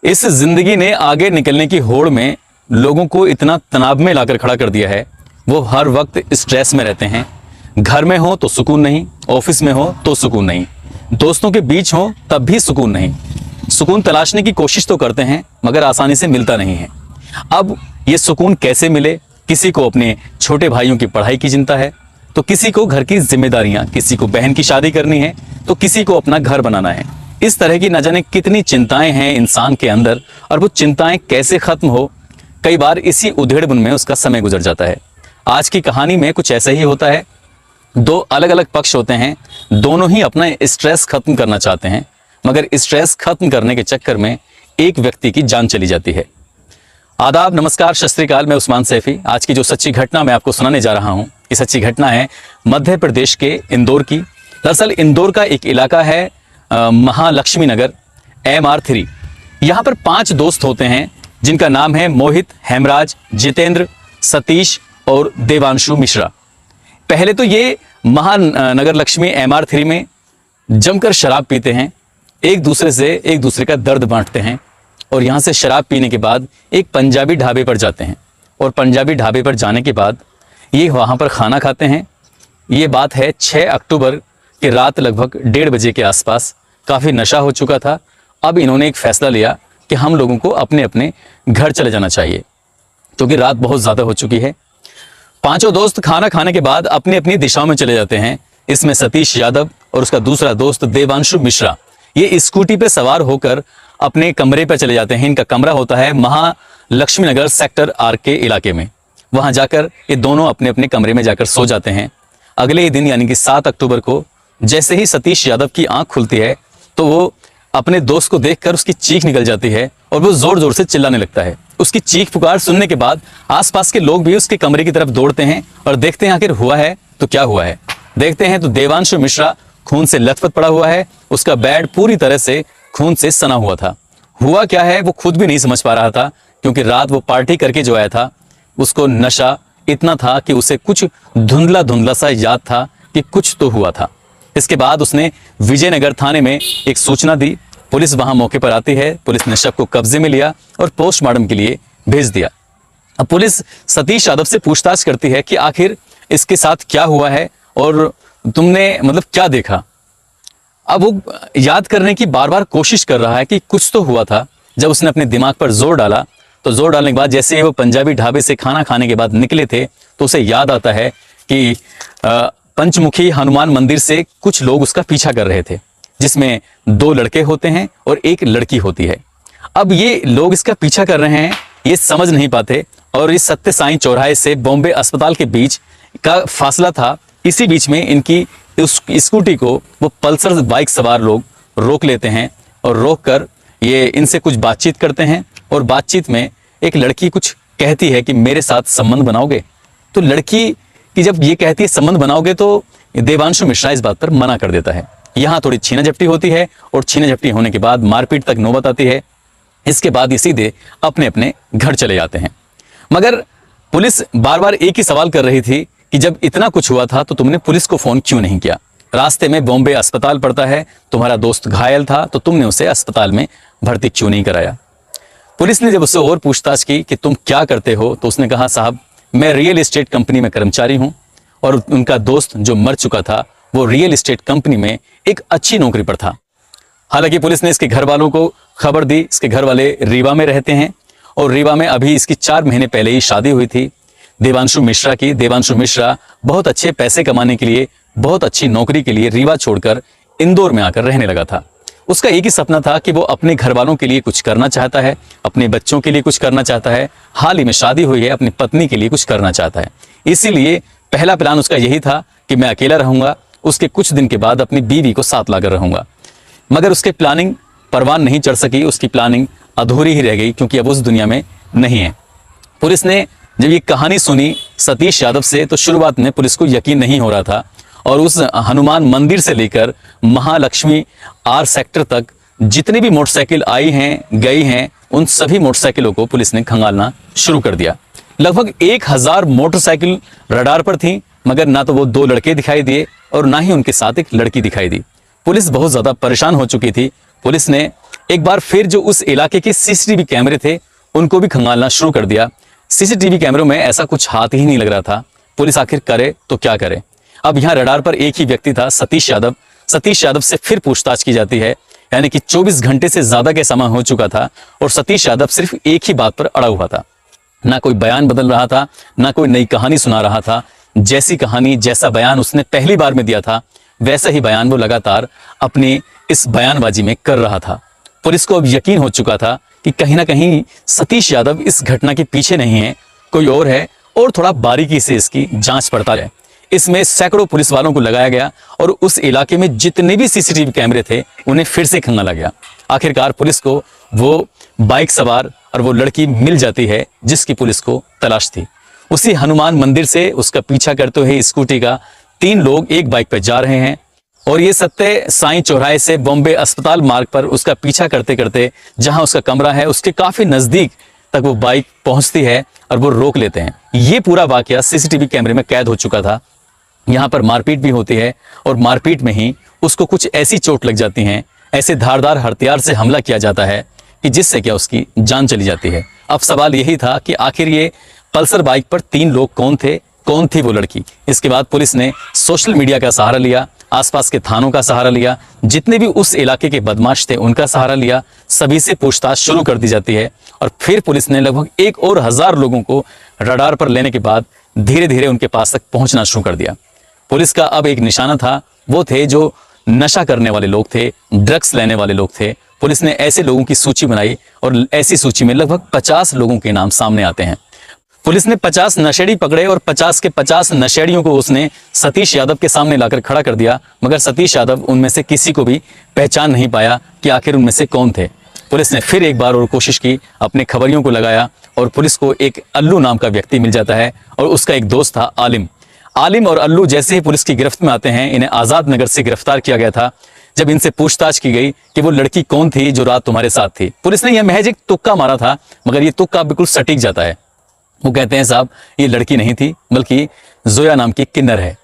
इस जिंदगी ने आगे निकलने की होड़ में लोगों को इतना तनाव में लाकर खड़ा कर दिया है। वो हर वक्त स्ट्रेस में रहते हैं। घर में हो तो सुकून नहीं, ऑफिस में हो तो सुकून नहीं, दोस्तों के बीच हो तब भी सुकून नहीं। सुकून तलाशने की कोशिश तो करते हैं मगर आसानी से मिलता नहीं है। अब ये सुकून कैसे मिले? किसी को अपने छोटे भाइयों की पढ़ाई की चिंता है, तो किसी को घर की जिम्मेदारियां, किसी को बहन की शादी करनी है, तो किसी को अपना घर बनाना है। इस तरह की न जाने कितनी चिंताएं हैं इंसान के अंदर, और वो चिंताएं कैसे खत्म हो, कई बार इसी उधेड़बुन में उसका समय गुजर जाता है। आज की कहानी में कुछ ऐसा ही होता है। दो अलग अलग पक्ष होते हैं, दोनों ही अपना स्ट्रेस खत्म करना चाहते हैं, मगर स्ट्रेस खत्म करने के चक्कर में एक व्यक्ति की जान चली जाती है। आदाब, नमस्कार, सत श्री अकाल। मैं उस्मान सैफी। आज की जो सच्ची घटना मैं आपको सुनाने जा रहा हूं, ये सच्ची घटना है मध्य प्रदेश के इंदौर की। दरअसल इंदौर का एक इलाका है महालक्ष्मी नगर, MR3। यहाँ पर 5 दोस्त होते हैं जिनका नाम है मोहित, हेमराज, जितेंद्र, सतीश और देवांशु मिश्रा। पहले तो ये महानगर लक्ष्मी MR3 में जमकर शराब पीते हैं, एक दूसरे का दर्द बांटते हैं, और यहाँ से शराब पीने के बाद एक पंजाबी ढाबे पर जाते हैं, और पंजाबी ढाबे पर जाने के बाद ये वहाँ पर खाना खाते हैं। ये बात है 6 अक्टूबर की रात, लगभग 1:30 बजे के आसपास। काफ़ी नशा हो चुका था। अब इन्होंने एक फैसला लिया कि हम लोगों को अपने अपने घर चले जाना चाहिए, क्योंकि रात बहुत ज़्यादा हो चुकी है। 5 दोस्त खाना खाने के बाद अपनी अपनी दिशाओं में चले जाते हैं। इसमें सतीश यादव और उसका दूसरा दोस्त देवांशु मिश्रा ये स्कूटी पे सवार होकर अपने कमरे पर चले जाते हैं। इनका कमरा होता है महालक्ष्मी नगर सेक्टर R के इलाके में। वहां जाकर ये दोनों अपने अपने कमरे में जाकर सो जाते हैं। अगले ही दिन यानी कि 7 अक्टूबर को जैसे ही सतीश यादव की आंख खुलती है तो वो अपने दोस्त को देखकर उसकी चीख निकल जाती है और वो जोर जोर से चिल्लाने लगता है। उसकी चीख पुकार सुनने के बाद आसपास के लोग भी उसके कमरे की तरफ दौड़ते हैं और देखते हैं आखिर हुआ है तो क्या हुआ है। देखते हैं तो देवांशु मिश्रा खून से लथपथ पड़ा हुआ है। उसका बेड पूरी तरह से खून से सना हुआ था। हुआ क्या है वो खुद भी नहीं समझ पा रहा था, क्योंकि रात वो पार्टी करके जो आया था उसको नशा इतना था कि उसे कुछ धुंधला धुंधला सा याद था कि कुछ तो हुआ था। इसके बाद उसने विजयनगर थाने में एक सूचना दी। पुलिस वहां मौके पर आती है। पुलिस ने शव को कब्जे में लिया और पोस्टमार्टम के लिए भेज दिया। अब पुलिस सतीश यादव से पूछताछ करती है कि आखिर इसके साथ क्या हुआ है और तुमने मतलब क्या देखा। अब वो याद करने की बार बार कोशिश कर रहा है कि कुछ तो हुआ था। जब उसने अपने दिमाग पर जोर डाला तो जोर डालने के बाद जैसे ही वो पंजाबी ढाबे से खाना खाने के बाद निकले थे तो उसे याद आता है कि पंचमुखी हनुमान मंदिर से कुछ लोग उसका पीछा कर रहे थे, जिसमें 2 लड़के होते हैं और 1 लड़की होती है। अब ये लोग इसका पीछा कर रहे हैं, ये समझ नहीं पाते, और इस सत्य साईं चौराहे से बॉम्बे अस्पताल के बीच का फासला था। इसी बीच में इनकी उस स्कूटी को वो पल्सर बाइक सवार लोग रोक लेते हैं, और रोक कर ये इनसे कुछ बातचीत करते हैं, और बातचीत में एक लड़की कुछ कहती है कि मेरे साथ संबंध बनाओगे। तो लड़की की जब ये कहती है संबंध बनाओगे तो देवांशु मिश्रा इस बात पर मना कर देता है। यहाँ थोड़ी छीना झपटी होती है, और छीना झपटी होने के बाद मारपीट तक नौबत आती है। इसके बाद ये सीधे अपने अपने घर चले जाते हैं। मगर पुलिस बार बार एक ही सवाल कर रही थी कि जब इतना कुछ हुआ था तो तुमने पुलिस को फोन क्यों नहीं किया? रास्ते में बॉम्बे अस्पताल पड़ता है, तुम्हारा दोस्त घायल था तो तुमने उसे अस्पताल में भर्ती क्यों नहीं कराया? पुलिस ने जब उससे और पूछताछ की कि तुम क्या करते हो, तो उसने कहा साहब मैं रियल एस्टेट कंपनी में कर्मचारी हूं, और उनका दोस्त जो मर चुका था वो रियल एस्टेट कंपनी में एक अच्छी नौकरी पर था। हालांकि पुलिस ने इसके घर वालों को खबर दी। इसके घर वाले रीवा में रहते हैं, और रीवा में अभी इसकी 4 महीने पहले ही शादी हुई थी देवांशु मिश्रा की। देवांशु मिश्रा बहुत अच्छे पैसे कमाने के लिए, बहुत अच्छी नौकरी के लिए रीवा छोड़कर इंदौर में आकर रहने लगा था। उसका एक ही सपना था कि वो अपने घर वालों के लिए कुछ करना चाहता है, अपने बच्चों के लिए कुछ करना चाहता है। हाल ही में शादी हुई है, अपनी पत्नी के लिए कुछ करना चाहता है। इसीलिए पहला प्लान उसका यही था कि मैं अकेला रहूंगा, उसके कुछ दिन के बाद अपनी बीवी को साथ लाकर रहूंगा। मगर उसकी प्लानिंग परवान नहीं चढ़ सकी, उसकी प्लानिंग अधूरी ही रह गई, क्योंकि अब उस दुनिया में नहीं है। पुलिस ने जब ये कहानी सुनी सतीश यादव से तो शुरुआत में पुलिस को यकीन नहीं हो रहा था, और उस हनुमान मंदिर से लेकर महालक्ष्मी R सेक्टर तक जितनी भी मोटरसाइकिल आई हैं गई हैं, उन सभी मोटरसाइकिलों को पुलिस ने खंगालना शुरू कर दिया। लगभग 1000 मोटरसाइकिल रडार पर थी, मगर ना तो वो 2 लड़के दिखाई दिए और ना ही उनके साथ एक लड़की दिखाई दी। पुलिस बहुत ज्यादा परेशान हो चुकी थी। पुलिस ने एक बार फिर जो उस इलाके के सीसीटीवी कैमरे थे उनको भी खंगालना शुरू कर दिया। सीसीटीवी कैमरों में ऐसा कुछ हाथ ही नहीं लग रहा था। पुलिस आखिर करे तो क्या करे। अब यहाँ रडार पर एक ही व्यक्ति था, सतीश यादव। सतीश यादव से फिर पूछताछ की जाती है, यानी कि 24 घंटे से ज्यादा का समय हो चुका था और सतीश यादव सिर्फ एक ही बात पर अड़ा हुआ था। ना कोई बयान बदल रहा था, ना कोई नई कहानी सुना रहा था। जैसी कहानी, जैसा बयान उसने पहली बार में दिया था, वैसा ही बयान वो लगातार अपनी इस बयानबाजी में कर रहा था। पुलिस को अब यकीन हो चुका था कि कहीं ना कहीं सतीश यादव इस घटना के पीछे नहीं है, कोई और है और थोड़ा बारीकी से इसकी जांच पड़ताल है। इसमें सैकड़ों पुलिस वालों को लगाया गया और उस इलाके में जितने भी सीसीटीवी कैमरे थे उन्हें फिर से खंगाला गया। आखिरकार पुलिस को वो बाइक सवार और वो लड़की मिल जाती है जिसकी पुलिस को तलाश थी। उसी हनुमान मंदिर से उसका पीछा करते हुए स्कूटी का 3 लोग एक बाइक पर जा रहे हैं और ये सत्य साईं चौराहे से बॉम्बे अस्पताल मार्ग पर उसका पीछा करते करते जहां उसका कमरा है उसके काफी नजदीक तक वो बाइक पहुंचती है और वो रोक लेते हैं। ये पूरा वाकया सीसीटीवी कैमरे में कैद हो चुका था। यहाँ पर मारपीट भी होती है और मारपीट में ही उसको कुछ ऐसी चोट लग जाती है, ऐसे धारदार हथियार से हमला किया जाता है कि जिससे क्या उसकी जान चली जाती है। अब सवाल यही था कि आखिर ये पल्सर बाइक पर 3 लोग कौन थे, कौन थी वो लड़की। इसके बाद पुलिस ने सोशल मीडिया का सहारा लिया, आसपास के थानों का सहारा लिया, जितने भी उस इलाके के बदमाश थे उनका सहारा लिया। सभी से पूछताछ शुरू कर दी जाती है और फिर पुलिस ने लगभग 1 और 1000 लोगों को रडार पर लेने के बाद धीरे धीरे उनके पास तक पहुंचना शुरू कर दिया। पुलिस का अब एक निशाना था, वो थे जो नशा करने वाले लोग थे, ड्रग्स लेने वाले लोग थे। पुलिस ने ऐसे लोगों की सूची बनाई और ऐसी सूची में लगभग 50 लोगों के नाम सामने आते हैं। पुलिस ने 50 नशेड़ी पकड़े और 50 के 50 नशेड़ियों को उसने सतीश यादव के सामने लाकर खड़ा कर दिया, मगर सतीश यादव उनमें से किसी को भी पहचान नहीं पाया कि आखिर उनमें से कौन थे। पुलिस ने फिर एक बार और कोशिश की, अपने खबरियों को लगाया और पुलिस को एक अल्लू नाम का व्यक्ति मिल जाता है और उसका एक दोस्त था आलिम। आलिम और अल्लू जैसे ही पुलिस की गिरफ्त में आते हैं, इन्हें आजाद नगर से गिरफ्तार किया गया था। जब इनसे पूछताछ की गई कि वो लड़की कौन थी जो रात तुम्हारे साथ थी, पुलिस ने यह महज एक तुक्का मारा था, मगर ये तुक्का बिल्कुल सटीक जाता है। वो कहते हैं साहब ये लड़की नहीं थी बल्कि जोया नाम की किन्नर है।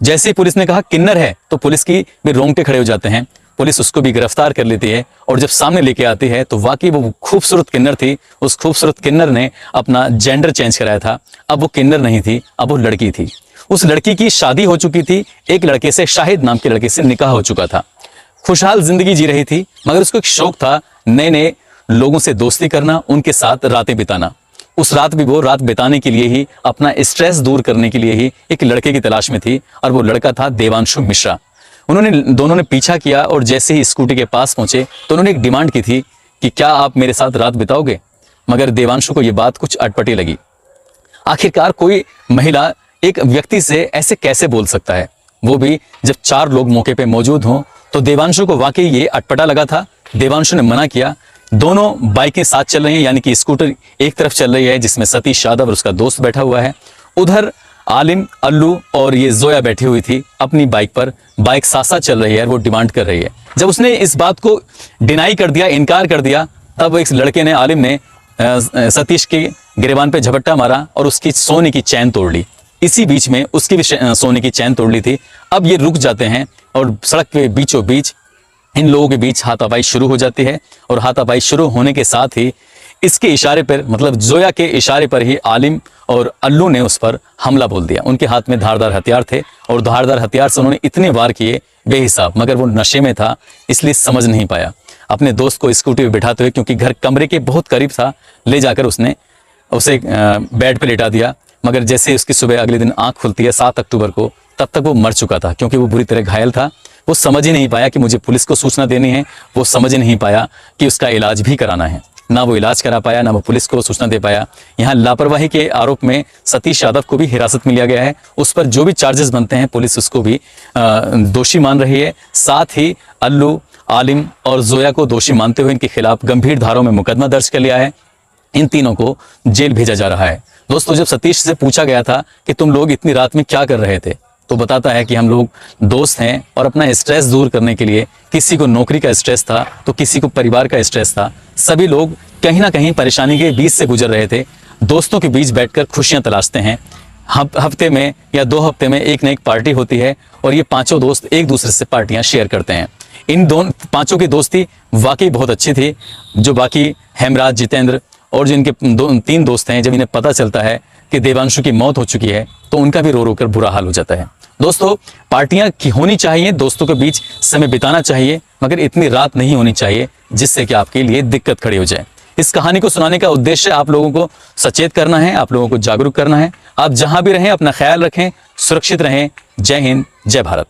जैसे ही पुलिस ने कहा किन्नर है तो पुलिस की भी रोंगटे खड़े हो जाते हैं। पुलिस उसको भी गिरफ्तार कर लेती है और जब सामने लेके आती है तो वाकई वो खूबसूरत किन्नर थी। उस खूबसूरत किन्नर ने अपना जेंडर चेंज कराया था। अब वो किन्नर नहीं थी, अब वो लड़की थी। उस लड़की की शादी हो चुकी थी, एक लड़के से, शाहिद नाम के लड़के से निकाह हो चुका था। खुशहाल जिंदगी जी रही थी, मगर उसको एक शौक था नए नए लोगों से दोस्ती करना, उनके साथ रातें बिताना। उस रात भी वो रात बिताने के लिए ही, अपना स्ट्रेस दूर करने के लिए ही एक लड़के की तलाश में थी और वो लड़का था देवांशु मिश्रा। दोनों ने पीछा किया और जैसे ही स्कूटी के पास पहुंचे तो उन्होंने एक डिमांड की थी कि क्या आप मेरे साथ रात बिताओगे, मगर देवांशु को यह बात कुछ अटपटी लगी। आखिरकार कोई महिला एक व्यक्ति से ऐसे कैसे बोल सकता है, वो भी जब 4 लोग मौके पे मौजूद हों। तो देवांशु को वाकई ये अटपटा लगा था। देवांशु ने मना किया। दोनों बाइकें साथ चल रही हैं, यानी कि स्कूटर एक तरफ चल रही है जिसमें सतीश यादव और उसका दोस्त बैठा हुआ है, उधर आलिम, अल्लू और ये जोया बैठी हुई थी अपनी बाइक पर। बाइक साथ साथ चल रही है, वो डिमांड कर रही है। जब उसने इस बात को डिनाई कर दिया, इनकार कर दिया, तब इस लड़के ने, आलिम ने सतीश के गिरेबान पे झपट्टा मारा और उसकी सोने की चैन तोड़ ली। इसी बीच में उसकी भी सोने की चैन तोड़ ली थी। अब ये रुक जाते हैं और सड़क के बीचों बीच इन लोगों के बीच हाथापाई शुरू हो जाती है और हाथापाई शुरू होने के साथ ही इसके इशारे पर, मतलब जोया के इशारे पर ही आलिम और अल्लू ने उस पर हमला बोल दिया। उनके हाथ में धारदार हथियार थे और धारदार हथियार से उन्होंने इतने वार किए बेहिसाब, मगर वो नशे में था इसलिए समझ नहीं पाया। अपने दोस्त को स्कूटी पर बिठाते हुए, क्योंकि घर कमरे के बहुत करीब था, ले जाकर उसने उसे बेड पर लेटा दिया। मगर जैसे उसकी सुबह अगले दिन आंख खुलती है 7 अक्टूबर को, तब तक वो मर चुका था, क्योंकि वो बुरी तरह घायल था। वो समझ ही नहीं पाया कि मुझे पुलिस को सूचना देनी है, वो समझ नहीं पाया कि उसका इलाज भी कराना है। ना वो इलाज करा पाया, ना वो पुलिस को सूचना दे पाया। यहाँ लापरवाही के आरोप में सतीश यादव को भी हिरासत में लिया गया है। उस पर जो भी चार्जेस बनते हैं पुलिस उसको भी दोषी मान रही है। साथ ही अल्लू, आलिम और जोया को दोषी मानते हुए इनके खिलाफ गंभीर धाराओं में मुकदमा दर्ज कर लिया है। इन तीनों को जेल भेजा जा रहा है। दोस्तों, जब सतीश से पूछा गया था कि तुम लोग इतनी रात में क्या कर रहे थे, तो बताता है कि हम लोग दोस्त हैं और अपना स्ट्रेस दूर करने के लिए, किसी को नौकरी का स्ट्रेस था तो किसी को परिवार का स्ट्रेस था, सभी लोग कहीं ना कहीं परेशानी के बीच से गुजर रहे थे। दोस्तों के बीच बैठकर खुशियां तलाशते हैं। हफ्ते में या 2 हफ्ते में एक न एक पार्टी होती है और ये 5 दोस्त एक दूसरे से पार्टियां शेयर करते हैं। इन दोनों पांचों की दोस्ती वाकई बहुत अच्छी थी। जो बाकी हेमराज, जितेंद्र और जो इनके तीन दोस्त हैं, जब इन्हें पता चलता है कि देवांशु की मौत हो चुकी है तो उनका भी रो रो कर बुरा हाल हो जाता है। दोस्तों, पार्टियां की होनी चाहिए, दोस्तों के बीच समय बिताना चाहिए, मगर इतनी रात नहीं होनी चाहिए जिससे कि आपके लिए दिक्कत खड़ी हो जाए। इस कहानी को सुनाने का उद्देश्य आप लोगों को सचेत करना है, आप लोगों को जागरूक करना है। आप जहां भी रहें अपना ख्याल रखें, सुरक्षित रहें। जय हिंद, जय भारत।